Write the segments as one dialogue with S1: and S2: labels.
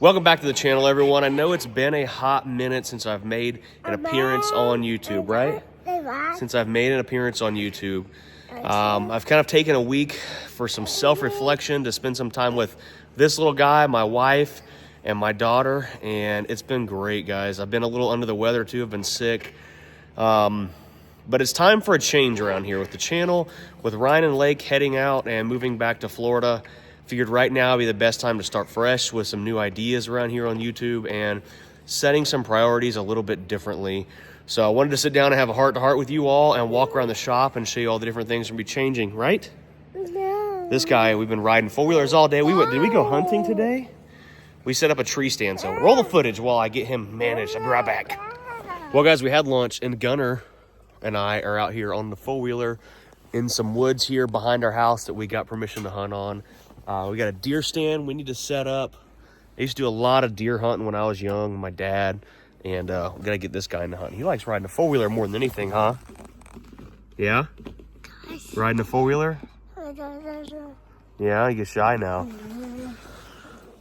S1: Welcome back to the channel, everyone. I know it's been a hot minute since I've made an appearance on YouTube, right? Since I've made an appearance on YouTube. I've kind of taken a week for some self-reflection to spend some time with this little guy, my wife, and my daughter, and it's been great, guys. I've been a little under the weather, too. I've been sick. But it's time for a change around here with the channel, with Ryan and Lake heading out and moving back to Florida. Figured right now would be the best time to start fresh with some new ideas around here on YouTube and setting some priorities a little bit differently. So I wanted to sit down and have a heart-to-heart with you all and walk around the shop and show you all the different things we're going to be changing, right? No. This guy, we've been riding four-wheelers all day. Did we go hunting today? We set up a tree stand, so roll the footage while I get him managed. I'll be right back. Well, guys, we had lunch, and Gunner and I are out here on the four-wheeler in some woods here behind our house that we got permission to hunt on. We got a deer stand we need to set up. I used to do a lot of deer hunting when I was young with my dad, and we got to get this guy into hunting. He likes riding a four-wheeler more than anything, huh? Yeah? Riding a four-wheeler? Yeah, you get shy now.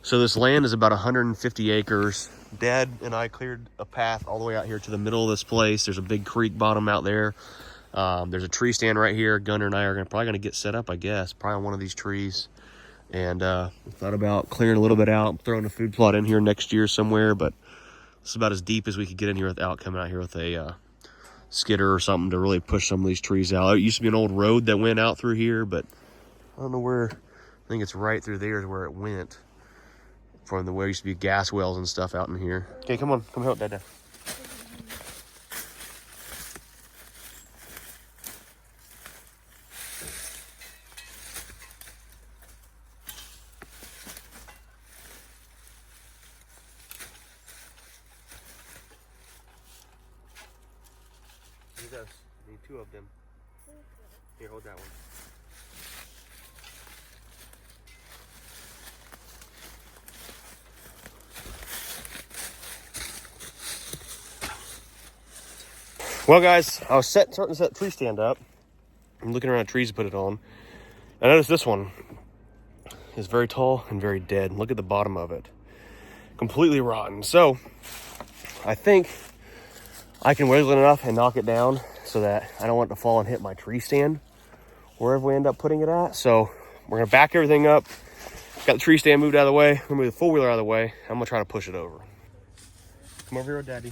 S1: So this land is about 150 acres. Dad and I cleared a path all the way out here to the middle of this place. There's a big creek bottom out there. There's a tree stand right here. Gunner and I are probably going to get set up, I guess, probably on one of these trees. And we thought about clearing a little bit out, throwing a food plot in here next year somewhere, but this is about as deep as we could get in here without coming out here with a skidder or something to really push some of these trees out. It used to be an old road that went out through here, but I don't know where. I think it's right through there is where it went. From the where used to be gas wells and stuff out in here. Okay, come on, come help Dada. Those. I need two of them. Here, hold that one. Well, guys, I was starting to set the tree stand up. I'm looking around trees to put it on. I noticed this one is very tall and very dead. Look at the bottom of it. Completely rotten. So, I think I can wiggle it enough and knock it down so that I don't want it to fall and hit my tree stand wherever we end up putting it at. So we're gonna back everything up. Got the tree stand moved out of the way. We're gonna move the four-wheeler out of the way. I'm gonna try to push it over. Come over here with Daddy.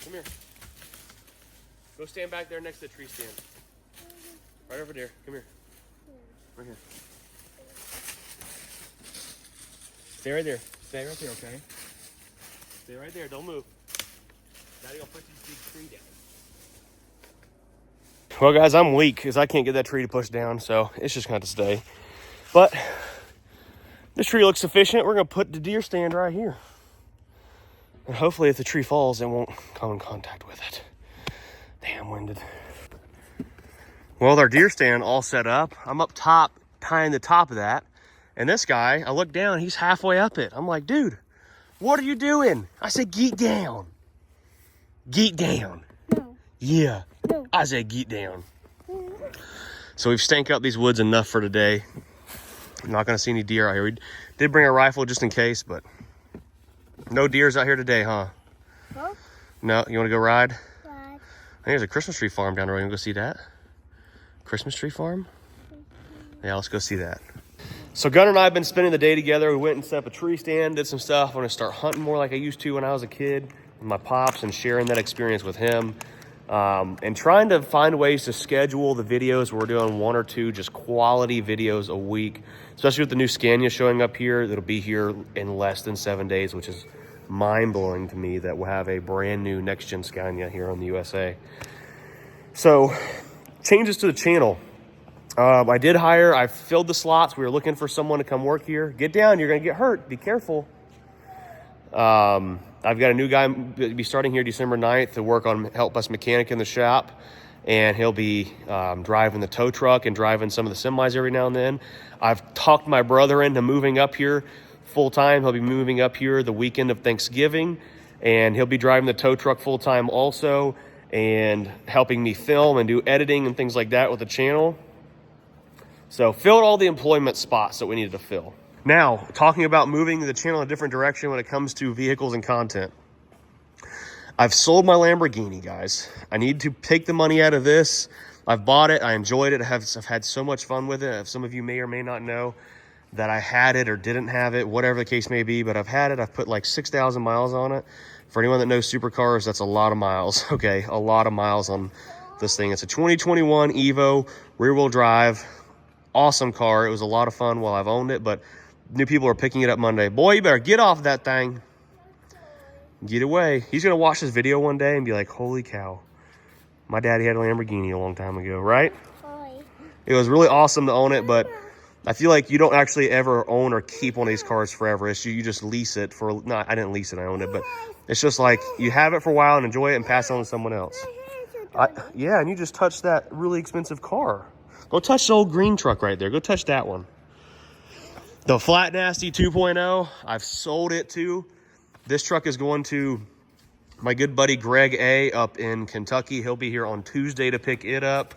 S1: Come here. Go stand back there next to the tree stand. Right over there. Come here. Right here. Stay right there. Stay right there, okay? Stay right there. Don't move. Daddy will push this big tree down. Well, guys, I'm weak because I can't get that tree to push down, so it's just going to stay. But this tree looks sufficient. We're going to put the deer stand right here. And hopefully if the tree falls, it won't come in contact with it. Damn winded. Well, with our deer stand all set up, I'm up top tying the top of that. And this guy, I look down, he's halfway up it. I'm like, dude, what are you doing? I said, get down. Get down. No. Yeah. No. I said, get down. So we've stank up these woods enough for today. I'm not going to see any deer out here. We did bring a rifle just in case, but no deers out here today, huh? Huh? No, you want to go ride? Ride. I think there's a Christmas tree farm down the road. You want to go see that? Christmas tree farm? Yeah, let's go see that. So Gunner and I have been spending the day together. We went and set up a tree stand, did some stuff. I'm going to start hunting more like I used to when I was a kid with my pops and sharing that experience with him. And trying to find ways to schedule the videos. We're doing one or two just quality videos a week, especially with the new Scania showing up here. That'll be here in less than 7 days, which is mind-blowing to me that we'll have a brand new next-gen Scania here on the USA. So changes to the channel. I filled the slots. We were looking for someone to come work here. Get down, you're gonna get hurt, be careful. I've got a new guy be starting here December 9th to help us mechanic in the shop. And he'll be driving the tow truck and driving some of the semis every now and then. I've talked my brother into moving up here full time. He'll be moving up here the weekend of Thanksgiving, and he'll be driving the tow truck full time also and helping me film and do editing and things like that with the channel. So filled all the employment spots that we needed to fill. Now, talking about moving the channel in a different direction when it comes to vehicles and content. I've sold my Lamborghini, guys. I need to take the money out of this. I've bought it. I enjoyed it. I've had so much fun with it. Some of you may or may not know that I had it or didn't have it, whatever the case may be, but I've had it. I've put like 6,000 miles on it. For anyone that knows supercars, that's a lot of miles, okay? A lot of miles on this thing. It's a 2021 Evo, rear-wheel drive. Awesome car. It was a lot of fun while I've owned it, but new people are picking it up Monday. Boy, you better get off that thing. Get away. He's going to watch this video one day and be like, holy cow. My daddy had a Lamborghini a long time ago, right? It was really awesome to own it, but I feel like you don't actually ever own or keep one of these cars forever. It's you just lease it for, no, I didn't lease it, I owned it, but it's just like you have it for a while and enjoy it and pass it on to someone else. Yeah, and you just touched that really expensive car. Go touch the old green truck right there. Go touch that one. The Flat Nasty 2.0, I've sold it too. This truck is going to my good buddy Greg A up in Kentucky. He'll be here on Tuesday to pick it up.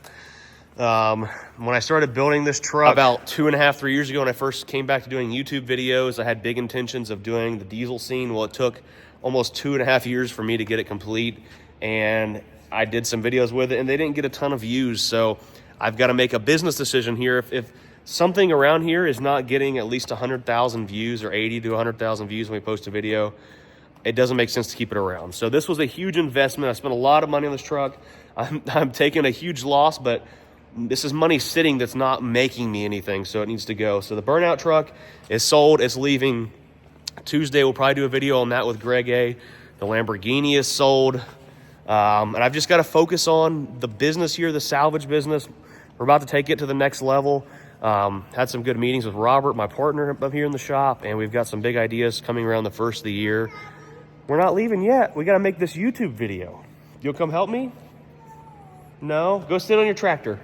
S1: When I started building this truck about 2.5, 3 years ago, when I first came back to doing YouTube videos, I had big intentions of doing the diesel scene. Well, it took almost 2.5 years for me to get it complete, and I did some videos with it, and they didn't get a ton of views. So I've got to make a business decision here. If something around here is not getting at least 100,000 views or 80 to 100,000 views when we post a video, it doesn't make sense to keep it around. So this was a huge investment. I spent a lot of money on this truck. I'm taking a huge loss, but this is money sitting that's not making me anything, so it needs to go. So the Burnout truck is sold. It's leaving Tuesday. We'll probably do a video on that with Greg A. The Lamborghini is sold. And I've just got to focus on the business here, the salvage business. We're about to take it to the next level. Had some good meetings with Robert, my partner up here in the shop, and we've got some big ideas coming around the first of the year. We're not leaving yet. We got to make this YouTube video. You'll come help me? No? Go sit on your tractor.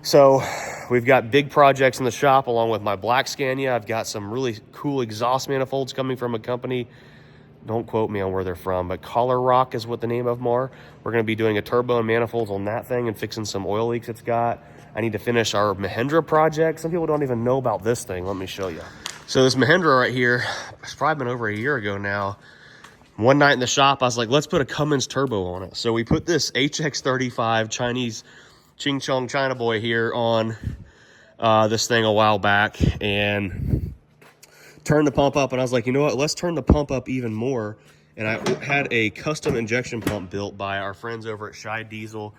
S1: So we've got big projects in the shop along with my black Scania. I've got some really cool exhaust manifolds coming from a company. Don't quote me on where they're from, but Collar Rock is what the name of them are. We're going to be doing a turbo and manifolds on that thing and fixing some oil leaks it's got. I need to finish our Mahindra project. Some people don't even know about this thing. Let me show you. So this Mahindra right here, it's probably been over a year ago now. One night in the shop, I was like, let's put a Cummins turbo on it. So we put this HX35 Chinese Ching Chong China boy here on this thing a while back and turned the pump up. And I was like, you know what? Let's turn the pump up even more. And I had a custom injection pump built by our friends over at Shy Diesel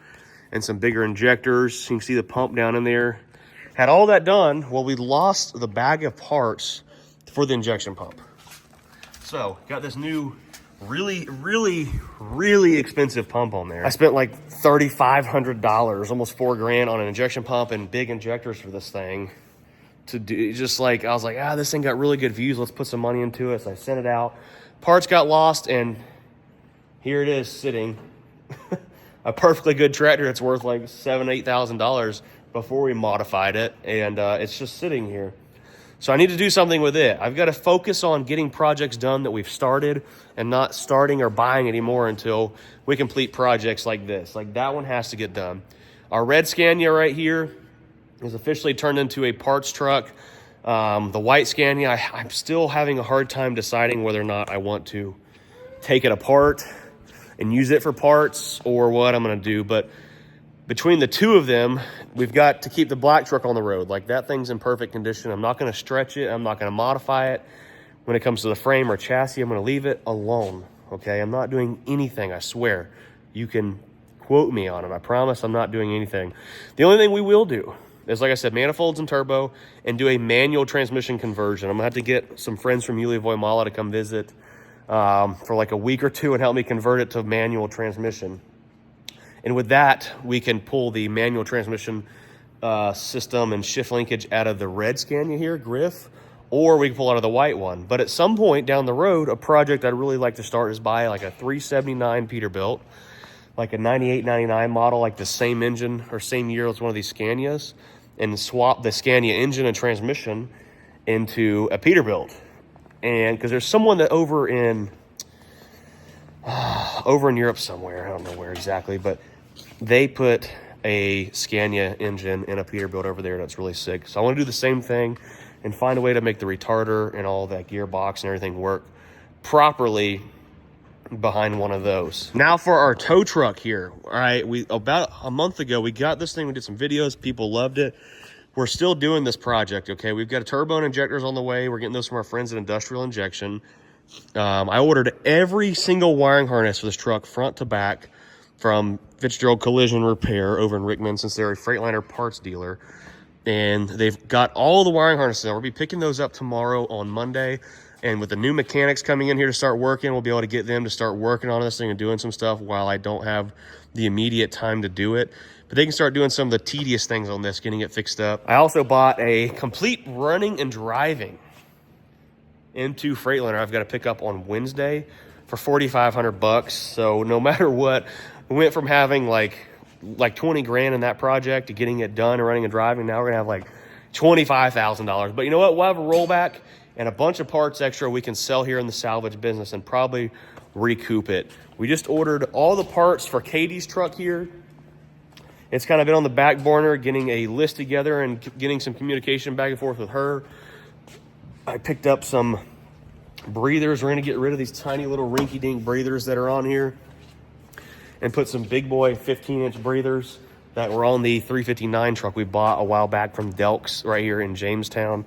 S1: and some bigger injectors. You can see the pump down in there. Had all that done. Well, we lost the bag of parts for the injection pump. So got this new really expensive pump on there. I spent like $3,500, almost $4,000 on an injection pump and big injectors for this thing to do. Just like, I was like, this thing got really good views. Let's put some money into it. So I sent it out. Parts got lost, and here it is sitting. A perfectly good tractor. It's worth like $7,000, $8,000 before we modified it, and it's just sitting here. So I need to do something with it. I've got to focus on getting projects done that we've started and not starting or buying anymore until we complete projects like this. Like that one has to get done. Our red Scania right here is officially turned into a parts truck. The white Scania, I'm still having a hard time deciding whether or not I want to take it apart and use it for parts or what I'm going to do. But between the two of them, we've got to keep the black truck on the road. Like that thing's in perfect condition. I'm not going to stretch it. I'm not going to modify it. When it comes to the frame or chassis, I'm going to leave it alone. Okay, I'm not doing anything, I swear. You can quote me on it. I promise I'm not doing anything. The only thing we will do is, like I said, manifolds and turbo, and do a manual transmission conversion. I'm going to have to get some friends from Yulia Voimala to come visit for like a week or two and help me convert it to manual transmission. And with that, we can pull the manual transmission system and shift linkage out of the red Scania here, Griff, or we can pull out of the white one. But at some point down the road, a project I'd really like to start is buy like a 379 Peterbilt, like a 98, 99 model, like the same engine or same year as one of these Scanias, and swap the Scania engine and transmission into a Peterbilt. And because there's someone that over in Europe somewhere, I don't know where exactly, but they put a Scania engine in a Peterbilt over there that's really sick. So I want to do the same thing and find a way to make the retarder and all that gearbox and everything work properly behind one of those. Now for our tow truck here. All right, about a month ago we got this thing. We did some videos, people loved it. We're still doing this project, okay? We've got a turbo and injectors on the way. We're getting those from our friends at Industrial Injection. I ordered every single wiring harness for this truck front to back from Fitzgerald Collision Repair over in Rickman, since they're a Freightliner parts dealer. And they've got all the wiring harnesses. We'll be picking those up tomorrow on Monday. And with the new mechanics coming in here to start working, we'll be able to get them to start working on this thing and doing some stuff while I don't have the immediate time to do it. But they can start doing some of the tedious things on this, getting it fixed up. I also bought a complete running and driving into Freightliner I've got to pick up on Wednesday for $4,500. So no matter what, we went from having like 20 grand in that project to getting it done and running and driving. Now we're gonna have like $25,000. But you know what? We'll have a rollback and a bunch of parts extra we can sell here in the salvage business and probably recoup it. We just ordered all the parts for Katie's truck here. It's kind of been on the back burner, getting a list together and getting some communication back and forth with her. I picked up some breathers. We're gonna get rid of these tiny little rinky-dink breathers that are on here and put some big boy 15-inch breathers that were on the 359 truck we bought a while back from Delks right here in Jamestown.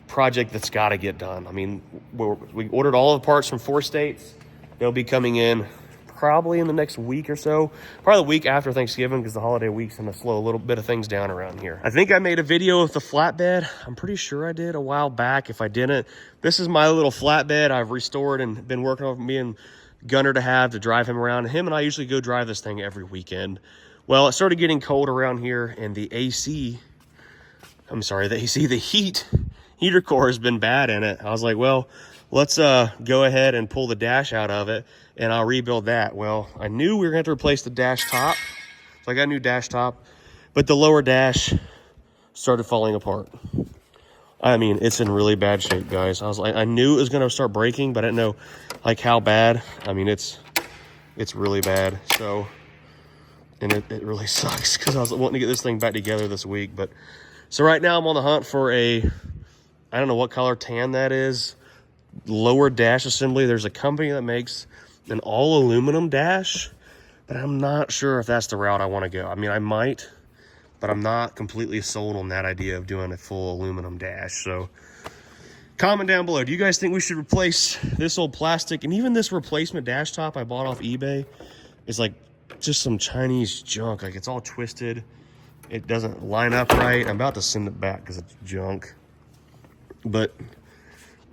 S1: Project that's got to get done. I mean, we ordered all of the parts from 4 states. They'll be coming in probably in the next week or so, probably the week after Thanksgiving, because the holiday week's gonna slow a little bit of things down around here. I think I made a video with the flatbed. I'm pretty sure I did a while back. If I didn't, this is my little flatbed I've restored and been working on me and Gunner to drive him around. Him and I usually go drive this thing every weekend. Well, it started getting cold around here, and the heater core has been bad in it. I was like, well, let's go ahead and pull the dash out of it and I'll rebuild that. Well, I knew we were gonna have to replace the dash top. So I got a new dash top, but the lower dash started falling apart. I mean, it's in really bad shape, guys. I was like, I knew it was gonna start breaking, but I didn't know like how bad. I mean, it's really bad. So, and it really sucks because I was wanting to get this thing back together this week. But so right now I'm on the hunt for I don't know what color tan that is, lower dash assembly. There's a company that makes an all aluminum dash, but I'm not sure if that's the route I want to go. I mean, I might, but I'm not completely sold on that idea of doing a full aluminum dash. So comment down below, do you guys think we should replace this old plastic? And even this replacement dash top I bought off eBay is like just some Chinese junk. Like, it's all twisted, it doesn't line up right. I'm about to send it back because it's junk, but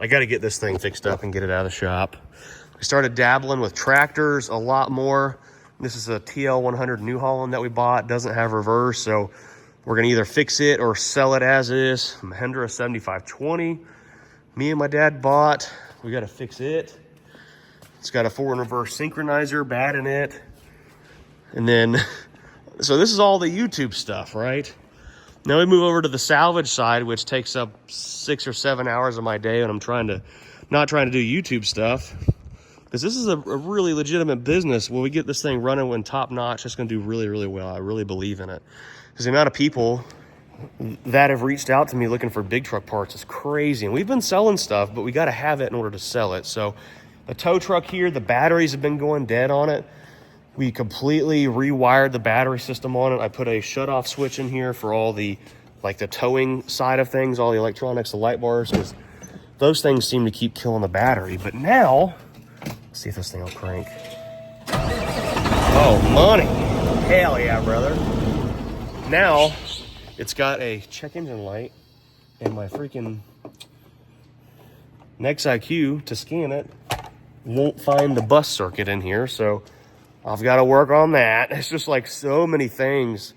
S1: I got to get this thing fixed up and get it out of the shop. I started dabbling with tractors a lot more. This is a TL100 New Holland that we bought. Doesn't have reverse, so we're going to either fix it or sell it as is. Mahindra 7520. Me and my dad bought. We got to fix it. It's got a forward and reverse synchronizer bad in it. And then, so this is all the YouTube stuff, right? Now we move over to the salvage side, which takes up 6 or 7 hours of my day, and I'm not trying to do YouTube stuff, because this is a really legitimate business. When we get this thing running when top notch, it's going to do really, really well. I really believe in it, because the amount of people that have reached out to me looking for big truck parts is crazy. And we've been selling stuff, but we got to have it in order to sell it. So the tow truck here, the batteries have been going dead on it. We completely rewired the battery system on it. I put a shut-off switch in here for all the, like the towing side of things, all the electronics, the light bars, because those things seem to keep killing the battery. But now, let's see if this thing will crank. Oh, money. Hell yeah, brother. Now, it's got a check engine light and my freaking Next IQ to scan it won't find the bus circuit in here, so I've got to work on that. It's just like so many things.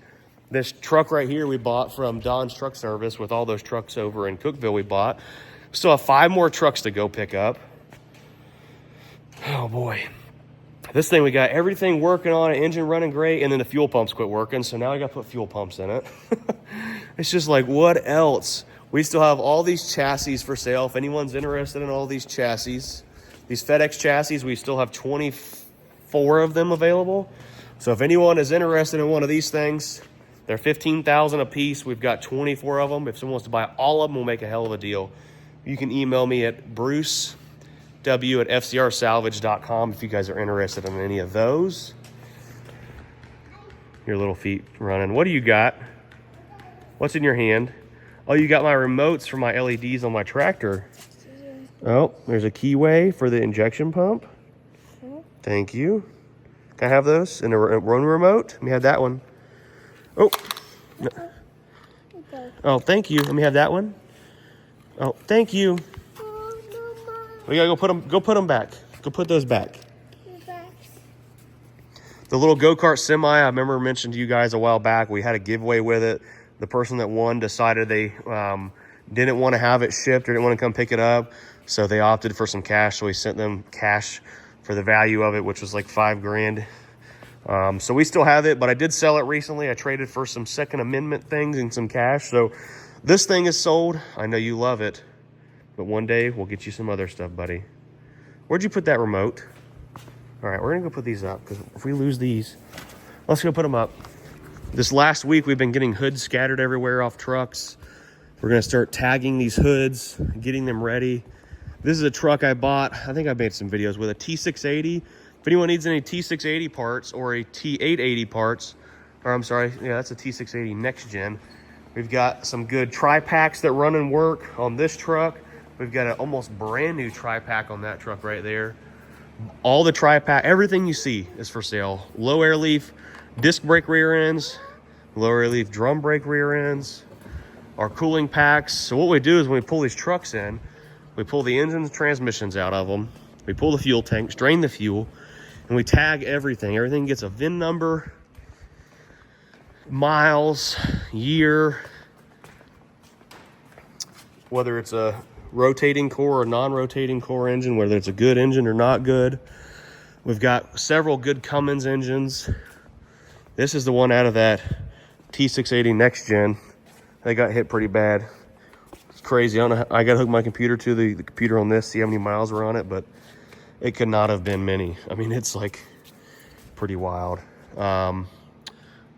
S1: This truck right here we bought from Don's Truck Service with all those trucks over in Cookville we bought. Still have 5 more trucks to go pick up. Oh boy. This thing, we got everything working on it, engine running great, and then the fuel pumps quit working, so now I got to put fuel pumps in it. It's just like, what else? We still have all these chassis for sale. If anyone's interested in all these chassis, these FedEx chassis, we still have 24 of them available. So if anyone is interested in one of these things, they're $15,000 a piece. We've got 24 of them. If someone wants to buy all of them, we'll make a hell of a deal. You can email me at brucew@fcrsalvage.com if you guys are interested in any of those. Your little feet running. What do you got? What's in your hand? Oh, you got my remotes for my LEDs on my tractor. Oh, there's a keyway for the injection pump. Thank you. Can I have those? And a run remote? Let me have that one. Oh. No. Oh, thank you. Let me have that one. Oh, thank you. We gotta go put them back. Go put those back. The little GoKart Semi, I remember mentioned to you guys a while back. We had a giveaway with it. The person that won decided they didn't want to have it shipped or didn't want to come pick it up. So they opted for some cash. So we sent them cash for the value of it, which was like $5 grand. So we still have it, but I did sell it recently. I traded for some Second Amendment things and some cash. So this thing is sold. I know you love it, but one day we'll get you some other stuff, buddy. Where'd you put that remote? All right, we're gonna go put these up because if we lose these, let's go put them up. This last week, we've been getting hoods scattered everywhere off trucks. We're gonna start tagging these hoods, getting them ready. This is a truck I bought. I think I made some videos with a T680. If anyone needs any T680 parts or a T880 parts, or I'm sorry, yeah, that's a T680 next gen. We've got some good tri-packs that run and work on this truck. We've got an almost brand new tri-pack on that truck right there. All the tri-pack, everything you see is for sale. Low air leaf, disc brake rear ends, low air leaf drum brake rear ends, our cooling packs. So what we do is when we pull these trucks in, we pull the engines and transmissions out of them. We pull the fuel tanks, drain the fuel, and we tag everything. Everything gets a VIN number, miles, year, whether it's a rotating core or non-rotating core engine, whether it's a good engine or not good. We've got several good Cummins engines. This is the one out of that T680 next gen. They got hit pretty bad. It's crazy. I don't know. I got to hook my computer to the computer on this, see how many miles were on it, but it could not have been many. I mean, it's like pretty wild. That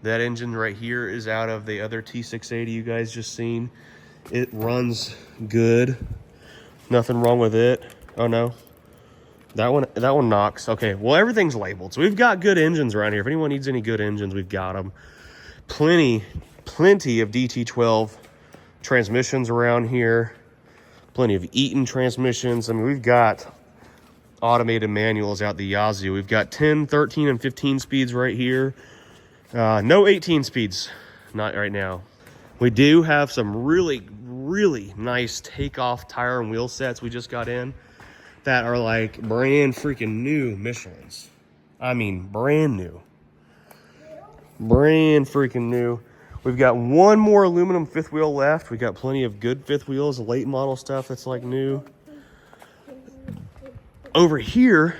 S1: engine right here is out of the other T680 you guys just seen. It runs good. Nothing wrong with it. Oh no, that one knocks. Okay, well, everything's labeled, so we've got good engines around here. If anyone needs any good engines, we've got them. Plenty of DT12 transmissions around here. Plenty of Eaton transmissions. I mean, we've got automated manuals out the yazoo. We've got 10, 13, and 15 speeds right here. No 18 speeds, not right now. We do have some really nice takeoff tire and wheel sets we just got in that are like brand freaking new Michelins. I mean, brand new. Brand freaking new. We've got one more aluminum fifth wheel left. We got plenty of good fifth wheels, late model stuff that's like new. Over here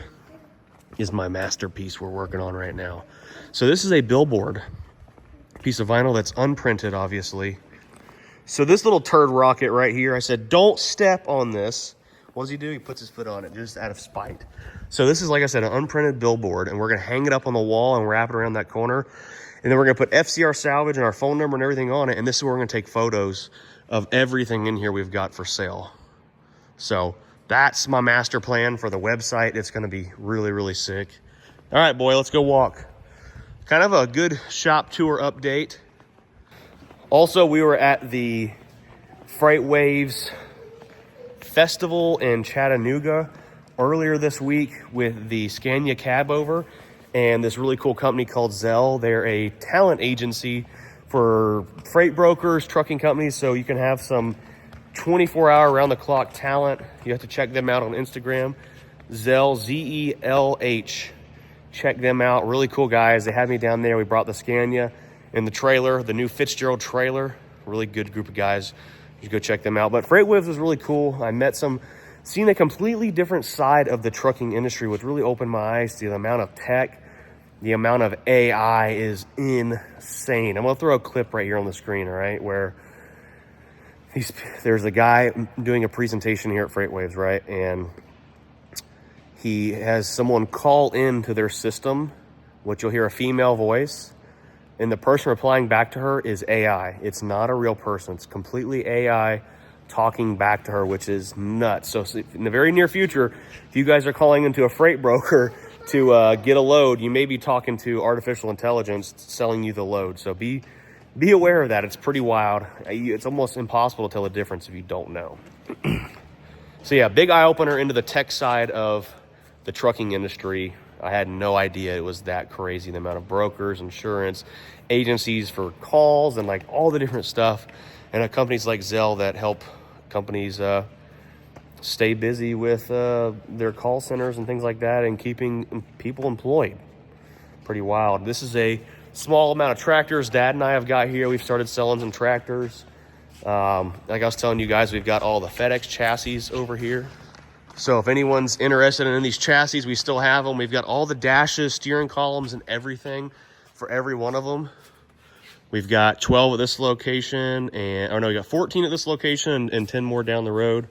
S1: is my masterpiece we're working on right now. So this is a billboard piece of vinyl that's unprinted, obviously. So this little turd rocket right here, I said, don't step on this. What does he do? He puts his foot on it just out of spite. So this is, like I said, an unprinted billboard, and we're gonna hang it up on the wall and wrap it around that corner. And then we're gonna put FCR Salvage and our phone number and everything on it. And this is where we're gonna take photos of everything in here we've got for sale. So that's my master plan for the website. It's gonna be really sick. All right, boy, let's go walk. Kind of a good shop tour update. Also, we were at the Freight Waves Festival in Chattanooga earlier this week with the Scania cab over and this really cool company called Zell. They're a talent agency for freight brokers, trucking companies, so you can have some 24-hour round-the-clock talent. You have to check them out on Instagram. Zell, Z-E-L-H. Check them out. Really cool guys. They had me down there. We brought the Scania and the trailer, the new Fitzgerald trailer. Really good group of guys. You go check them out. But Freight Waves was really cool. I met seen a completely different side of the trucking industry, which really opened my eyes to the amount of tech, the amount of AI is insane. I'm gonna throw a clip right here on the screen, all right, where there's a guy doing a presentation here at Freight Waves, right? And he has someone call into their system which you'll hear a female voice, and the person replying back to her is AI. It's not a real person. It's completely AI talking back to her, which is nuts. So in the very near future, if you guys are calling into a freight broker to get a load, you may be talking to artificial intelligence selling you the load. So be aware of that. It's pretty wild. It's almost impossible to tell the difference if you don't know. So yeah, big eye opener into the tech side of the trucking industry. I had no idea it was that crazy, the amount of brokers, insurance, agencies for calls, and like all the different stuff. And companies like Zelle that help companies stay busy with their call centers and things like that, and keeping people employed. Pretty wild. This is a small amount of tractors Dad and I have got here. We've started selling some tractors. Like I was telling you guys, we've got all the FedEx chassis over here. So if anyone's interested in these chassis, we still have them. We've got all the dashes, steering columns, and everything for every one of them. We've got 12 at this location, and, oh no, we got 14 at this location and 10 more down the road.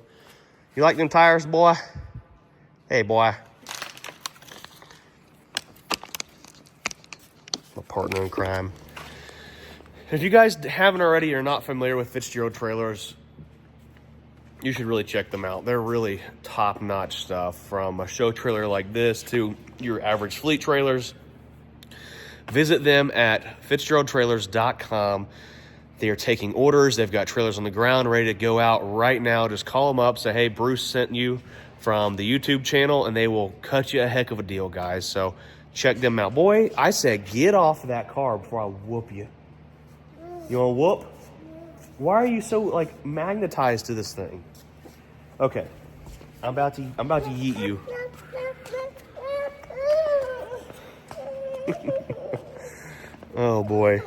S1: You like them tires, boy? Hey, boy. My partner in crime. If you guys haven't already or are not familiar with Fitz Trailers, you should really check them out. They're really top-notch stuff, from a show trailer like this to your average fleet trailers. Visit them at fitzgeraldtrailers.com. They are taking orders. They've got trailers on the ground ready to go out right now. Just call them up, say, hey, Bruce sent you from the YouTube channel, and they will cut you a heck of a deal, guys. So check them out. Boy, I said get off of that car before I whoop you. You want to whoop? Why are you so like magnetized to this thing? Okay, I'm about to yeet you. Oh boy.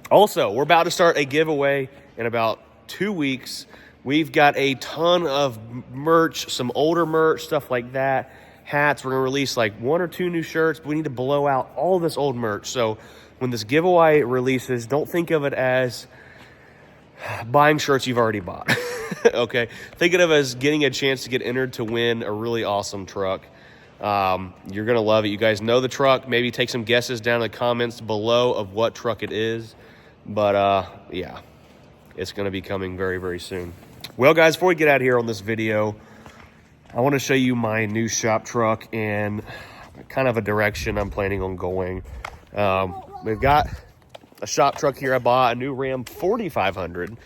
S1: Also, we're about to start a giveaway in about 2 weeks. We've got a ton of merch, some older merch, stuff like that. Hats. We're gonna release like 1 or 2 new shirts, but we need to blow out all this old merch. So when this giveaway releases, don't think of it as buying shirts you've already bought. Okay, think of it as getting a chance to get entered to win a really awesome truck. You're gonna love it. You guys know the truck. Maybe take some guesses down in the comments below of what truck it is. But yeah, it's gonna be coming very, very soon. Well, guys, before we get out of here on this video, I want to show you my new shop truck and kind of a direction I'm planning on going. We've got a shop truck here I bought, a new Ram 4500.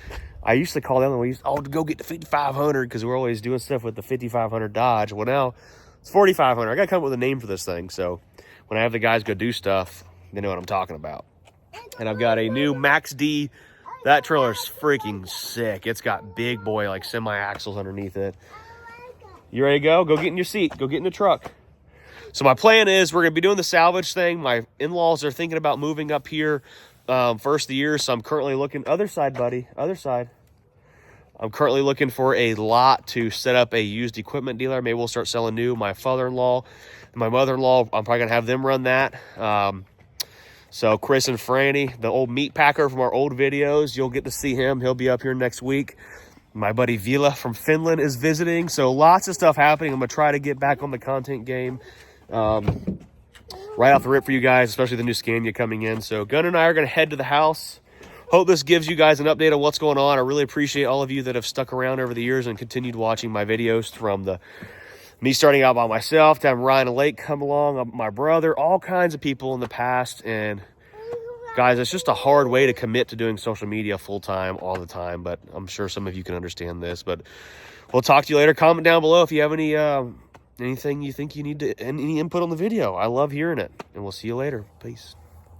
S1: I used to call them, and we used to go get the 5500 because we're always doing stuff with the 5500 Dodge. Well, now it's 4500. I got to come up with a name for this thing. So when I have the guys go do stuff, they know what I'm talking about. And I've got a new Max D. That trailer's freaking sick. It's got big boy, like semi-axles underneath it. You ready to go? Go get in your seat. Go get in the truck. So my plan is we're going to be doing the salvage thing. My in-laws are thinking about moving up here first of the year. So I'm currently looking, other side, buddy, other side. I'm currently looking for a lot to set up a used equipment dealer. Maybe we'll start selling new. My father-in-law and my mother-in-law, I'm probably going to have them run that. So Chris and Franny, the old meat packer from our old videos, you'll get to see him. He'll be up here next week. My buddy Vila from Finland is visiting. So lots of stuff happening. I'm going to try to get back on the content game right off the rip for you guys, especially the new Scania coming in. So Gunn and I are going to head to the house. Hope this gives you guys an update on what's going on. I really appreciate all of you that have stuck around over the years and continued watching my videos, from me starting out by myself to having Ryan and Lake come along, my brother, all kinds of people in the past. And guys, it's just a hard way to commit to doing social media full time all the time, but I'm sure some of you can understand this. But we'll talk to you later. Comment down below if you have any anything you think you need any input on the video. I love hearing it, and we'll see you later. Peace.